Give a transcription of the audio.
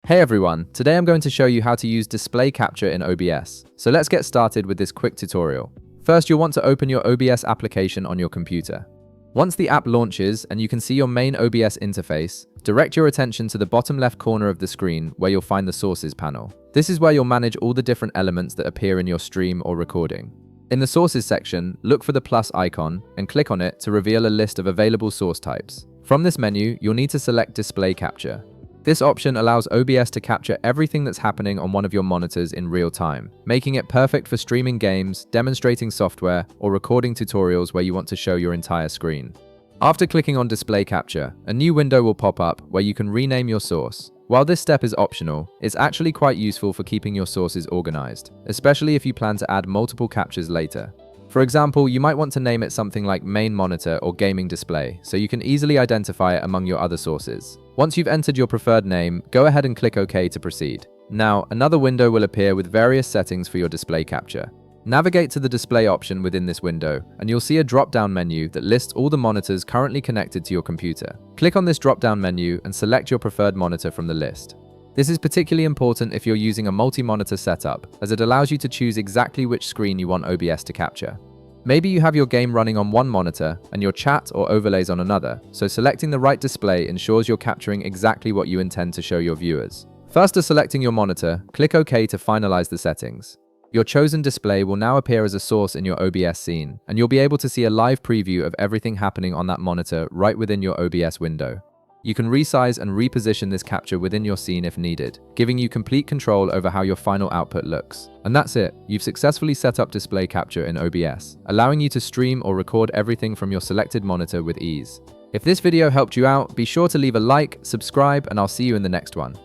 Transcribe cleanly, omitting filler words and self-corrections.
Hey everyone, today I'm going to show you how to use display capture in OBS. So let's get started with this quick tutorial. First, you'll want to open your OBS application on your computer. Once the app launches and you can see your main OBS interface, direct your attention to the bottom left corner of the screen where you'll find the Sources panel. This is where you'll manage all the different elements that appear in your stream or recording. In the Sources section, look for the plus icon and click on it to reveal a list of available source types. From this menu, you'll need to select Display Capture. This option allows OBS to capture everything that's happening on one of your monitors in real time, making it perfect for streaming games, demonstrating software, or recording tutorials where you want to show your entire screen. After clicking on Display Capture, a new window will pop up where you can rename your source. While this step is optional, it's actually quite useful for keeping your sources organized, especially if you plan to add multiple captures later. For example, you might want to name it something like Main Monitor or Gaming Display, so you can easily identify it among your other sources. Once you've entered your preferred name, go ahead and click OK to proceed. Now, another window will appear with various settings for your display capture. Navigate to the display option within this window, and you'll see a drop-down menu that lists all the monitors currently connected to your computer. Click on this drop-down menu and select your preferred monitor from the list. This is particularly important if you're using a multi-monitor setup, as it allows you to choose exactly which screen you want OBS to capture. Maybe you have your game running on one monitor and your chat or overlays on another, so selecting the right display ensures you're capturing exactly what you intend to show your viewers. After selecting your monitor, click OK to finalize the settings. Your chosen display will now appear as a source in your OBS scene, and you'll be able to see a live preview of everything happening on that monitor right within your OBS window. You can resize and reposition this capture within your scene if needed, giving you complete control over how your final output looks. And that's it, you've successfully set up display capture in OBS, allowing you to stream or record everything from your selected monitor with ease. If this video helped you out, be sure to leave a like, subscribe, and I'll see you in the next one.